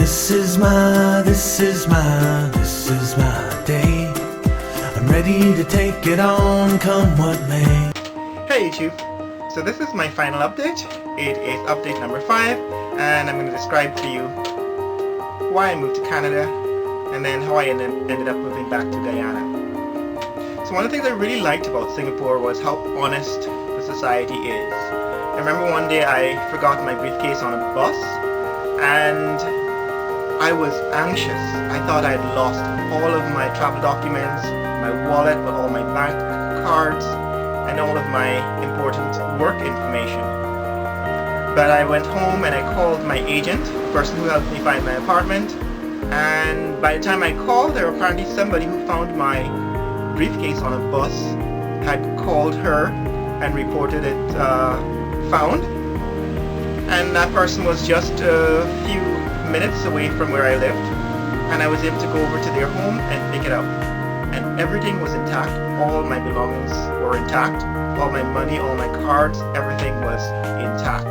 This is my day. I'm ready to take it on, come what may. Hey YouTube, so this is my final update. It is update number 5, and I'm going to describe to you why I moved to Canada and then how I ended up moving back to Guyana. So one of the things I really liked about Singapore was how honest the society is. I remember one day I forgot my briefcase on a bus and I was anxious. I thought I had lost all of my travel documents, my wallet with all my bank cards, and all of my important work information. But I went home and I called my agent, the person who helped me find my apartment, and by the time I called, there was apparently somebody who found my briefcase on a bus, had called her and reported it found, and that person was just a few minutes away from where I lived, and I was able to go over to their home and pick it up, and everything was intact. All my belongings were intact, all my money, all my cards, everything was intact.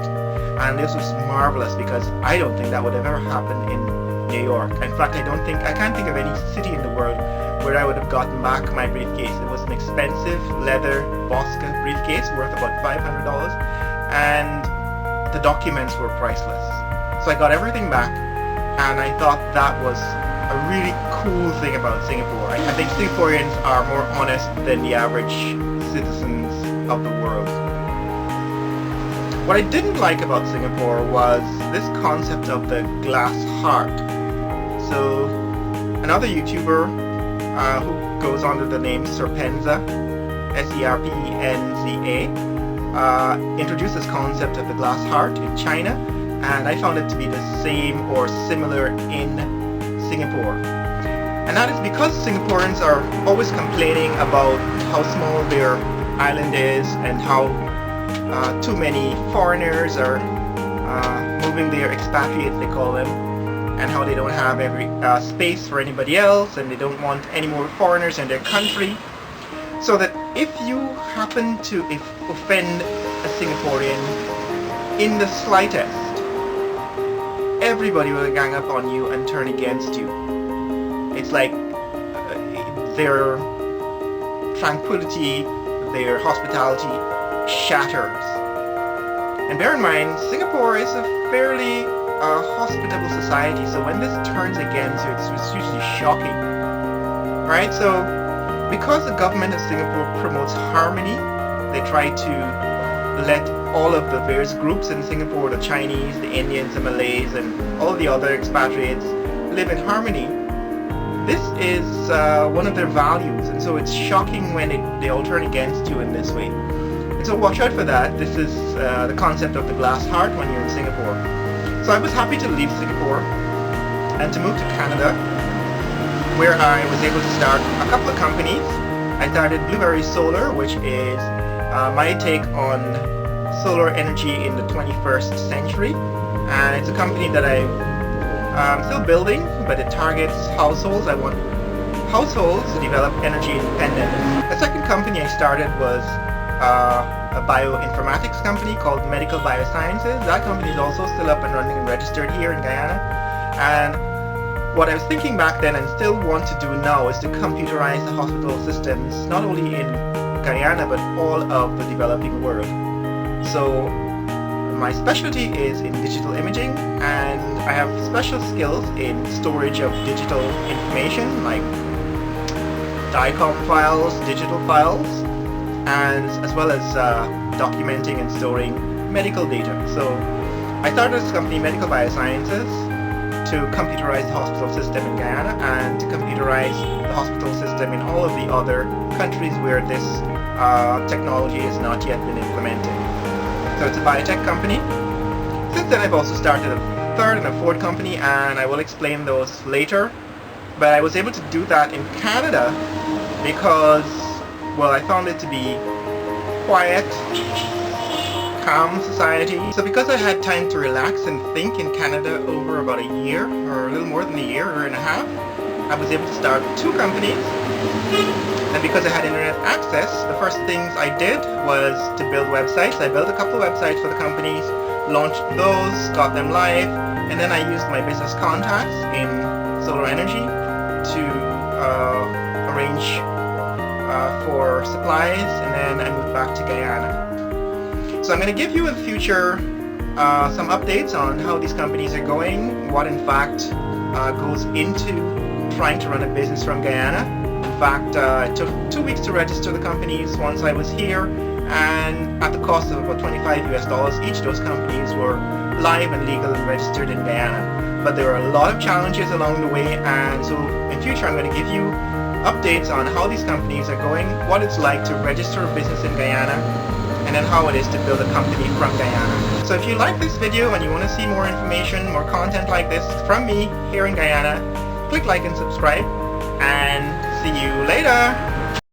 And this was marvelous because I don't think that would have ever happened in New York. In fact, I can't think of any city in the world where I would have gotten back my briefcase. It was an expensive leather Bosca briefcase worth about $500, and the documents were priceless. So I got everything back, and I thought that was a really cool thing about Singapore. I think Singaporeans are more honest than the average citizens of the world. What I didn't like about Singapore was this concept of the glass heart. So another YouTuber who goes under the name Serpenza, S-E-R-P-E-N-Z-A, introduced this concept of the glass heart in China, and I found it to be the same or similar in Singapore. And that is because Singaporeans are always complaining about how small their island is and how too many foreigners are moving there, expatriates they call them, and how they don't have every space for anybody else, and they don't want any more foreigners in their country. So that if you happen to offend a Singaporean in the slightest, everybody will gang up on you and turn against you. It's like their tranquility, their hospitality shatters. And bear in mind, Singapore is a fairly hospitable society, so when this turns against you, it's usually shocking. Right? So, because the government of Singapore promotes harmony, they try to let all of the various groups in Singapore, the Chinese, the Indians, the Malays, and all the other expatriates live in harmony. This is one of their values, and so it's shocking when they all turn against you in this way. And so watch out for that. This is the concept of the glass heart when you're in Singapore. So I was happy to leave Singapore and to move to Canada, where I was able to start a couple of companies. I started Blueberry Solar, which is my take on solar energy in the 21st century, and it's a company that I'm still building, but it targets households. I want households to develop energy independence. The second company I started was a bioinformatics company called Medical Biosciences. That company is also still up and running and registered here in Guyana, and what I was thinking back then and still want to do now is to computerize the hospital systems, not only in Guyana but all of the developing world. So my specialty is in digital imaging, and I have special skills in storage of digital information like DICOM files, digital files, and as well as documenting and storing medical data. So I started this company, Medical Biosciences, to computerize the hospital system in Guyana and to computerize the hospital system in all of the other countries where this technology has not yet been implemented. So it's a biotech company. Since then I've also started a third and a fourth company, and I will explain those later. But I was able to do that in Canada because, well, I found it to be quiet, calm society. So because I had time to relax and think in Canada over about a year, or a little more than a year and a half, I was able to start 2 companies. And because I had internet access, the first things I did was to build websites. I built a couple of websites for the companies, launched those, got them live, and then I used my business contacts in solar energy to arrange for supplies, and then I moved back to Guyana. So I'm going to give you in the future some updates on how these companies are going, what in fact goes into trying to run a business from Guyana. In fact, it took 2 weeks to register the companies once I was here, and at the cost of about $25 US, each of those companies were live and legal and registered in Guyana. But there are a lot of challenges along the way, and so in future I'm going to give you updates on how these companies are going, what it's like to register a business in Guyana, and then how it is to build a company from Guyana. So if you like this video and you want to see more information, more content like this from me here in Guyana, click like and subscribe, and see you later!